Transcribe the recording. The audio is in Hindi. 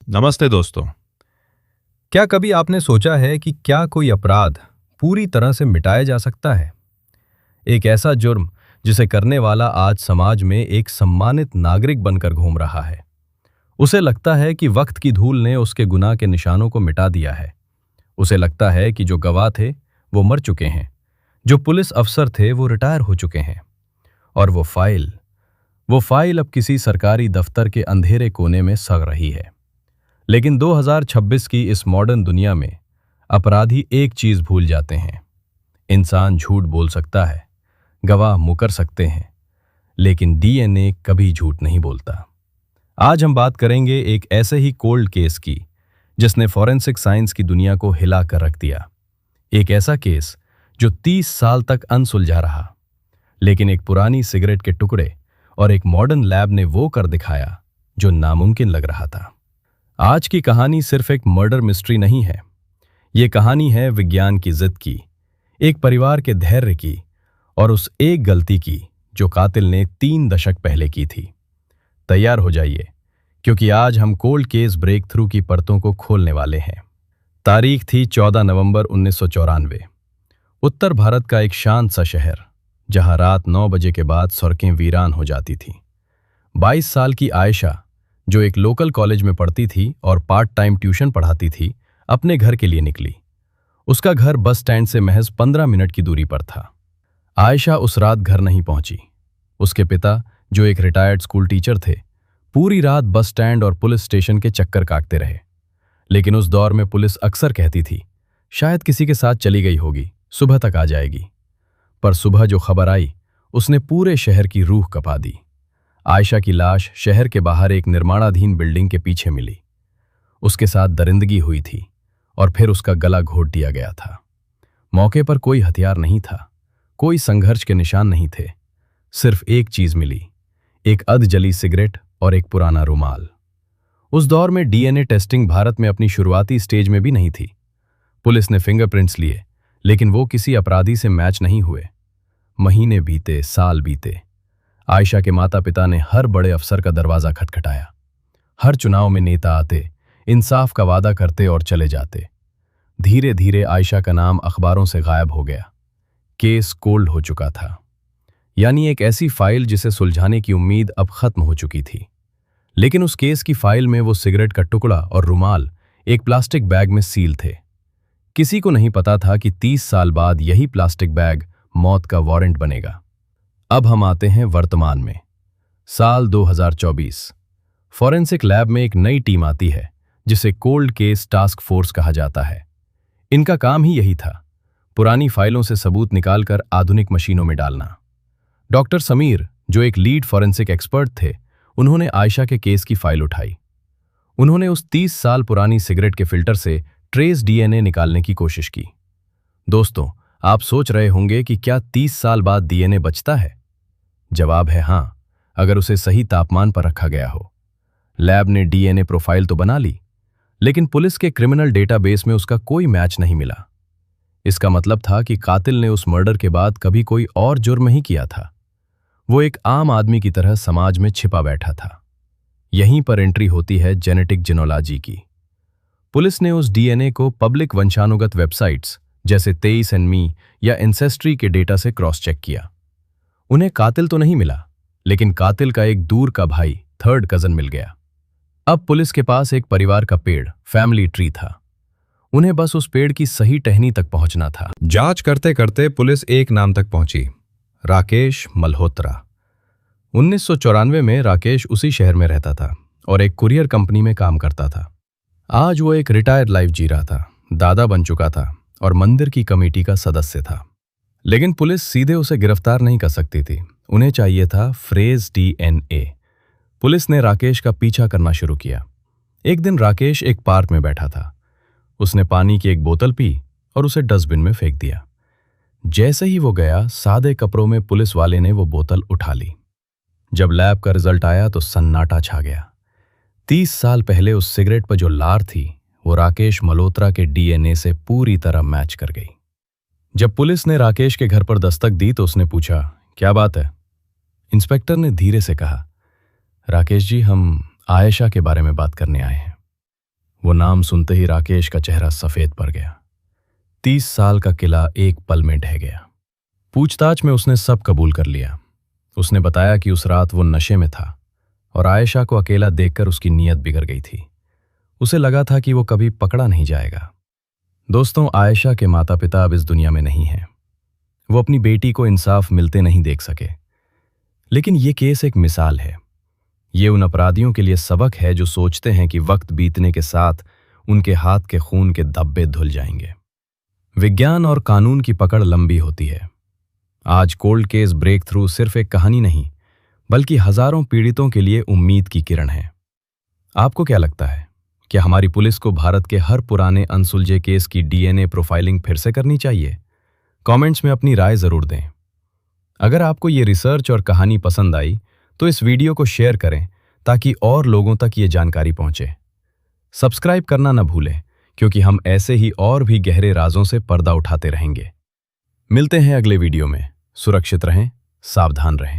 नमस्ते दोस्तों। क्या कभी आपने सोचा है कि क्या कोई अपराध पूरी तरह से मिटाया जा सकता है? एक ऐसा जुर्म जिसे करने वाला आज समाज में एक सम्मानित नागरिक बनकर घूम रहा है। उसे लगता है कि वक्त की धूल ने उसके गुनाह के निशानों को मिटा दिया है। उसे लगता है कि जो गवाह थे वो मर चुके हैं, जो पुलिस अफसर थे वो रिटायर हो चुके हैं, और वो फाइल अब किसी सरकारी दफ्तर के अंधेरे कोने में सड़ रही है। लेकिन 2026 की इस मॉडर्न दुनिया में अपराधी एक चीज भूल जाते हैं। इंसान झूठ बोल सकता है, गवाह मुकर सकते हैं, लेकिन डीएनए कभी झूठ नहीं बोलता। आज हम बात करेंगे एक ऐसे ही कोल्ड केस की जिसने फॉरेंसिक साइंस की दुनिया को हिला कर रख दिया। एक ऐसा केस जो 30 साल तक अनसुलझा रहा, लेकिन एक पुरानी सिगरेट के टुकड़े और एक मॉडर्न लैब ने वो कर दिखाया जो नामुमकिन लग रहा था। आज की कहानी सिर्फ एक मर्डर मिस्ट्री नहीं है। ये कहानी है विज्ञान की जिद की, एक परिवार के धैर्य की, और उस एक गलती की जो कातिल ने 3 दशक पहले की थी। तैयार हो जाइए, क्योंकि आज हम कोल्ड केस ब्रेक थ्रू की परतों को खोलने वाले हैं। तारीख थी 14 नवंबर 1994। उत्तर भारत का एक शांत सा शहर, जहां रात 9 बजे के बाद सड़कें वीरान हो जाती थीं। 22 साल की आयशा, जो एक लोकल कॉलेज में पढ़ती थी और पार्ट टाइम ट्यूशन पढ़ाती थी, अपने घर के लिए निकली। उसका घर बस स्टैंड से महज 15 मिनट की दूरी पर था। आयशा उस रात घर नहीं पहुंची। उसके पिता, जो एक रिटायर्ड स्कूल टीचर थे, पूरी रात बस स्टैंड और पुलिस स्टेशन के चक्कर काटते रहे। लेकिन उस दौर में पुलिस अक्सर कहती थी, शायद किसी के साथ चली गई होगी, सुबह तक आ जाएगी। पर सुबह जो खबर आई, उसने पूरे शहर की रूह कपा दी। आयशा की लाश शहर के बाहर एक निर्माणाधीन बिल्डिंग के पीछे मिली। उसके साथ दरिंदगी हुई थी और फिर उसका गला घोट दिया गया था। मौके पर कोई हथियार नहीं था, कोई संघर्ष के निशान नहीं थे। सिर्फ एक चीज मिली, एक अध जली सिगरेट और एक पुराना रुमाल। उस दौर में डीएनए टेस्टिंग भारत में अपनी शुरुआती स्टेज में भी नहीं थी। पुलिस ने फिंगरप्रिंट्स लिए, लेकिन वो किसी अपराधी से मैच नहीं हुए। महीने बीते, साल बीते। आयशा के माता पिता ने हर बड़े अफसर का दरवाजा खटखटाया। हर चुनाव में नेता आते, इंसाफ का वादा करते और चले जाते। धीरे धीरे आयशा का नाम अखबारों से गायब हो गया। केस कोल्ड हो चुका था, यानी एक ऐसी फाइल जिसे सुलझाने की उम्मीद अब खत्म हो चुकी थी। लेकिन उस केस की फाइल में वो सिगरेट का टुकड़ा और रुमाल एक प्लास्टिक बैग में सील थे। किसी को नहीं पता था कि 30 साल बाद यही प्लास्टिक बैग मौत का वारंट बनेगा। अब हम आते हैं वर्तमान में। साल 2024। फॉरेंसिक लैब में एक नई टीम आती है, जिसे कोल्ड केस टास्क फोर्स कहा जाता है। इनका काम ही यही था, पुरानी फाइलों से सबूत निकालकर आधुनिक मशीनों में डालना। डॉक्टर समीर, जो एक लीड फॉरेंसिक एक्सपर्ट थे, उन्होंने आयशा के केस की फाइल उठाई। उन्होंने उस 30 साल पुरानी सिगरेट के फिल्टर से ट्रेस डीएनए निकालने की कोशिश की। दोस्तों, आप सोच रहे होंगे कि क्या 30 साल बाद डीएनए बचता है? जवाब है हाँ, अगर उसे सही तापमान पर रखा गया हो। लैब ने डीएनए प्रोफाइल तो बना ली, लेकिन पुलिस के क्रिमिनल डेटाबेस में उसका कोई मैच नहीं मिला। इसका मतलब था कि कातिल ने उस मर्डर के बाद कभी कोई और जुर्म नहीं किया था। वो एक आम आदमी की तरह समाज में छिपा बैठा था। यहीं पर एंट्री होती है जेनेटिक जिनोलॉजी की। पुलिस ने उस डीएनए को पब्लिक वंशानुगत वेबसाइट्स जैसे 23andMe या एंसेस्ट्री के डेटा से क्रॉस चेक किया। उन्हें कातिल तो नहीं मिला, लेकिन कातिल का एक दूर का भाई, थर्ड कजन मिल गया। अब पुलिस के पास एक परिवार का पेड़, फैमिली ट्री था। उन्हें बस उस पेड़ की सही टहनी तक पहुंचना था। जांच करते करते पुलिस एक नाम तक पहुंची, राकेश मल्होत्रा। 1994 में राकेश उसी शहर में रहता था और एक कुरियर कंपनी में काम करता था। आज वो एक रिटायर्ड लाइफ जी रहा था, दादा बन चुका था और मंदिर की कमेटी का सदस्य था। लेकिन पुलिस सीधे उसे गिरफ्तार नहीं कर सकती थी। उन्हें चाहिए था फ्रेज डीएनए। पुलिस ने राकेश का पीछा करना शुरू किया। एक दिन राकेश एक पार्क में बैठा था। उसने पानी की एक बोतल पी और उसे डस्टबिन में फेंक दिया। जैसे ही वो गया, सादे कपड़ों में पुलिस वाले ने वो बोतल उठा ली। जब लैब का रिजल्ट आया तो सन्नाटा छा गया। 30 साल पहले उस सिगरेट पर जो लार थी, वो राकेश मल्होत्रा के डीएनए से पूरी तरह मैच कर गई। जब पुलिस ने राकेश के घर पर दस्तक दी तो उसने पूछा, क्या बात है? इंस्पेक्टर ने धीरे से कहा, राकेश जी, हम आयशा के बारे में बात करने आए हैं। वो नाम सुनते ही राकेश का चेहरा सफेद पड़ गया। 30 साल का किला एक पल में ढह गया। पूछताछ में उसने सब कबूल कर लिया। उसने बताया कि उस रात वो नशे में था और आयशा को अकेला देखकर उसकी नीयत बिगड़ गई थी। उसे लगा था कि वो कभी पकड़ा नहीं जाएगा। दोस्तों, आयशा के माता पिता अब इस दुनिया में नहीं हैं। वो अपनी बेटी को इंसाफ मिलते नहीं देख सके। लेकिन ये केस एक मिसाल है। ये उन अपराधियों के लिए सबक है जो सोचते हैं कि वक्त बीतने के साथ उनके हाथ के खून के धब्बे धुल जाएंगे। विज्ञान और कानून की पकड़ लंबी होती है। आज कोल्ड केस ब्रेक थ्रू सिर्फ एक कहानी नहीं, बल्कि हजारों पीड़ितों के लिए उम्मीद की किरण है। आपको क्या लगता है, क्या हमारी पुलिस को भारत के हर पुराने अनसुलझे केस की डीएनए प्रोफाइलिंग फिर से करनी चाहिए? कमेंट्स में अपनी राय जरूर दें। अगर आपको ये रिसर्च और कहानी पसंद आई तो इस वीडियो को शेयर करें ताकि और लोगों तक ये जानकारी पहुंचे। सब्सक्राइब करना न भूलें, क्योंकि हम ऐसे ही और भी गहरे राजों से पर्दा उठाते रहेंगे। मिलते हैं अगले वीडियो में। सुरक्षित रहें, सावधान रहें।